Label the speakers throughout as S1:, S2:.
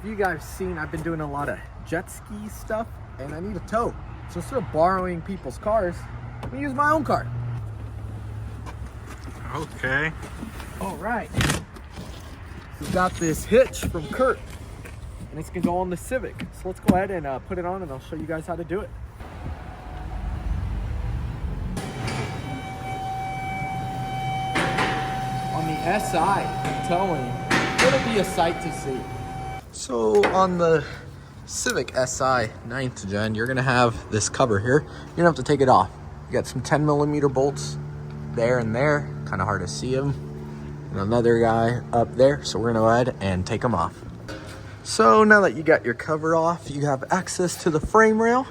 S1: If you guys seen, I've been doing a lot of jet ski stuff and I need a tow. So instead of borrowing people's cars, I'm gonna use my own car.
S2: Okay.
S1: All right. We've got this Hitch from Kurt and it's gonna go on the Civic. So let's go ahead and put it on and I'll show you guys how to do it. On the SI towing, it'll be a sight to see. So on the Civic Si 9th gen, you're gonna have this cover here. You don't have to take it off. You got some 10mm bolts there and there, kind of hard to see them. And another guy up there, so we're gonna go ahead and take them off. So now that you got your cover off, you have access to the frame rail.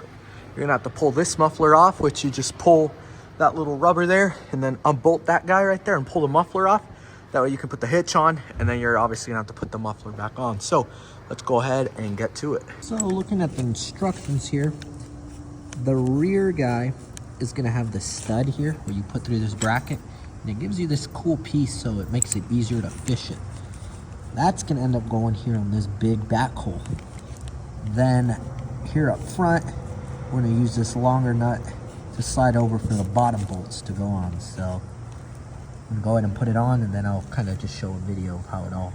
S1: You're gonna have to pull this muffler off, which you just pull that little rubber there and then unbolt that guy right there and pull the muffler off. That way you can put the hitch on and then you're obviously gonna have to put the muffler back on. So let's go ahead and get to it. So looking at the instructions here, the rear guy is gonna have the stud here where you put through this bracket and it gives you this cool piece so it makes it easier to fish it. That's gonna end up going here on this big back hole. Then here up front, we're gonna use this longer nut to slide over for the bottom bolts to go on. So I'm gonna go ahead and put it on and then I'll kind of just show a video of how it all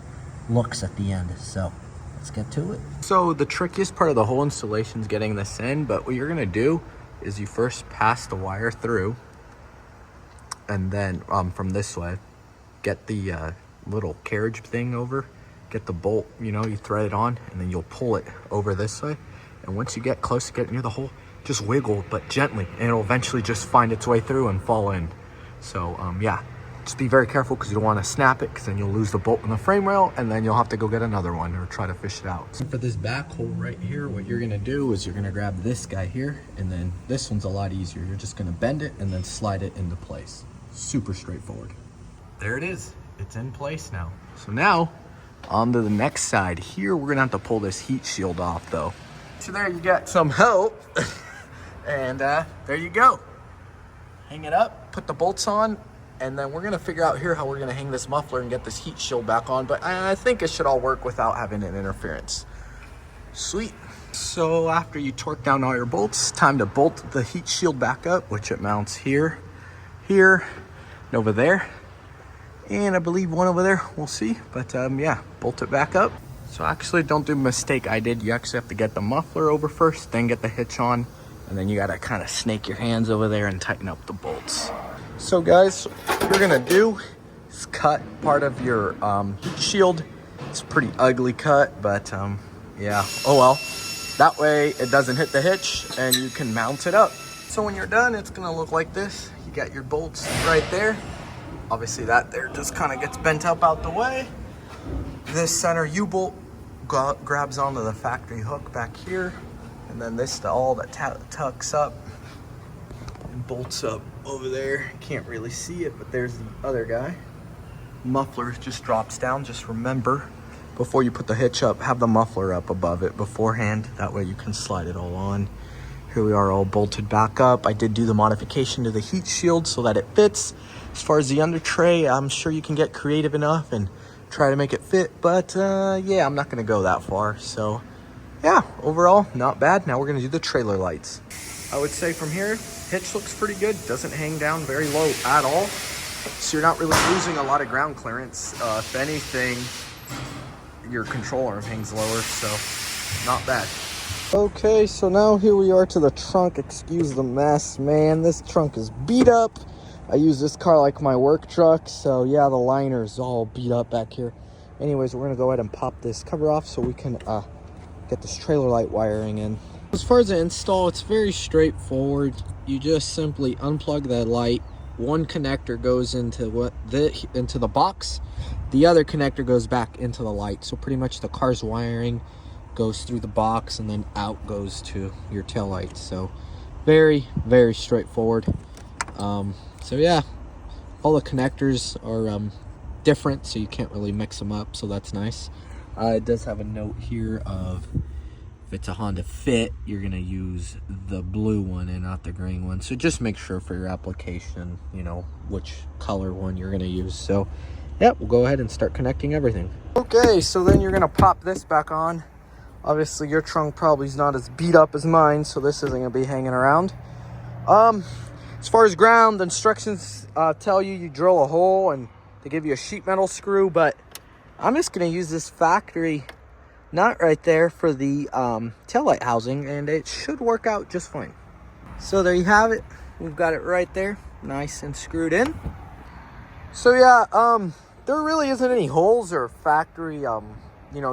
S1: looks at the end. So let's get to it. So the trickiest part of the whole installation is getting this in, but what you're gonna do is you first pass the wire through and then from this way, get the little carriage thing over, get the bolt, you know, you thread it on and then you'll pull it over this way. And once you get close to getting near the hole, just wiggle, but gently, and it'll eventually just find its way through and fall in. So yeah. Just be very careful because you don't want to snap it because then you'll lose the bolt in the frame rail and then you'll have to go get another one or try to fish it out. So for this back hole right here, what you're going to do is you're going to grab this guy here and then this one's a lot easier. You're just going to bend it and then slide it into place. Super straightforward. There it is. It's in place now. So now on to the next side. Here we're going to have to pull this heat shield off though. So there you got some help and there you go. Hang it up, put the bolts on. And then we're gonna figure out here how we're gonna hang this muffler and get this heat shield back on, but I think it should all work without having an interference. Sweet. So after you torque down all your bolts, time to bolt the heat shield back up, which it mounts here, here, and over there. And I believe one over there, we'll see. But yeah, bolt it back up. So actually don't do the mistake I did. You actually have to get the muffler over first, then get the hitch on, and then you gotta kind of snake your hands over there and tighten up the bolts. So guys, what you're gonna do is cut part of your heat shield. It's a pretty ugly cut, but yeah, oh well. That way it doesn't hit the hitch and you can mount it up. So when you're done, it's gonna look like this. You got your bolts right there. Obviously that there just kind of gets bent up out the way. This center U-bolt grabs onto the factory hook back here. And then this all that tucks up and bolts up over there. Can't really see it, but there's the other guy. Muffler just drops down. Just remember, before you put the hitch up, have the muffler up above it beforehand. That way you can slide it all on. Here we are all bolted back up. I did do the modification to the heat shield so that it fits. As far as the under tray, I'm sure you can get creative enough and try to make it fit, but yeah, I'm not gonna go that far. So yeah, overall, not bad. Now we're gonna do the trailer lights. I would say from here, hitch looks pretty good. Doesn't hang down very low at all. So you're not really losing a lot of ground clearance. If anything, your control arm hangs lower, so not bad. Okay, so now here we are to the trunk. Excuse the mess, man. This trunk is beat up. I use this car like my work truck, so yeah, the liner's all beat up back here. Anyways, we're gonna go ahead and pop this cover off so we can get this trailer light wiring in. As far as the install, it's very straightforward. You just simply unplug that light. One connector goes into the box. The other connector goes back into the light. So pretty much the car's wiring goes through the box and then out goes to your tail light. So very, very straightforward. So yeah, all the connectors are different, so you can't really mix them up, so that's nice. It does have a note here of if it's a Honda Fit, you're gonna use the blue one and not the green one. So just make sure for your application, you know, which color one you're gonna use. So yeah, we'll go ahead and start connecting everything. Okay, so then you're gonna pop this back on. Obviously your trunk probably is not as beat up as mine, so this isn't gonna be hanging around. As far as ground, the instructions tell you drill a hole and they give you a sheet metal screw, but I'm just gonna use this factory nut right there for the taillight housing, and it should work out just fine. So there you have it. We've got it right there, nice and screwed in. So yeah, there really isn't any holes or factory,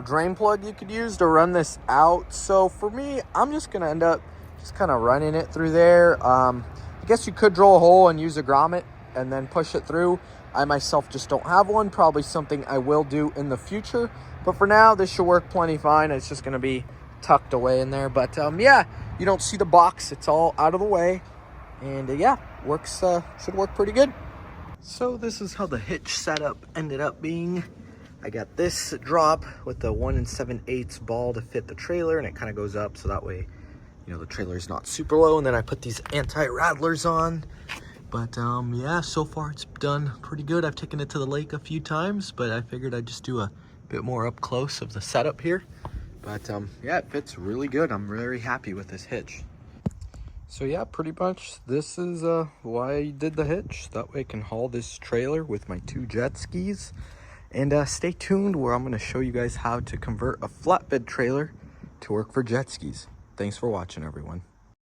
S1: drain plug you could use to run this out. So for me, I'm just gonna end up just kind of running it through there. I guess you could drill a hole and use a grommet and then push it through. I myself just don't have one. Probably something I will do in the future. But for now, this should work plenty fine. It's just going to be tucked away in there. But yeah, you don't see the box. It's all out of the way. And yeah, should work pretty good. So this is how the hitch setup ended up being. I got this drop with the 1 7/8 ball to fit the trailer, and it kind of goes up so that way the trailer is not super low. And then I put these anti-rattlers on. But yeah, so far it's done pretty good. I've taken it to the lake a few times, but I figured I'd just do a bit more up close of the setup here. But yeah, it fits really good. I'm very happy with this hitch. So yeah, pretty much this is why I did the hitch. That way I can haul this trailer with my 2 jet skis. And stay tuned where I'm going to show you guys how to convert a flatbed trailer to work for jet skis. Thanks for watching, everyone.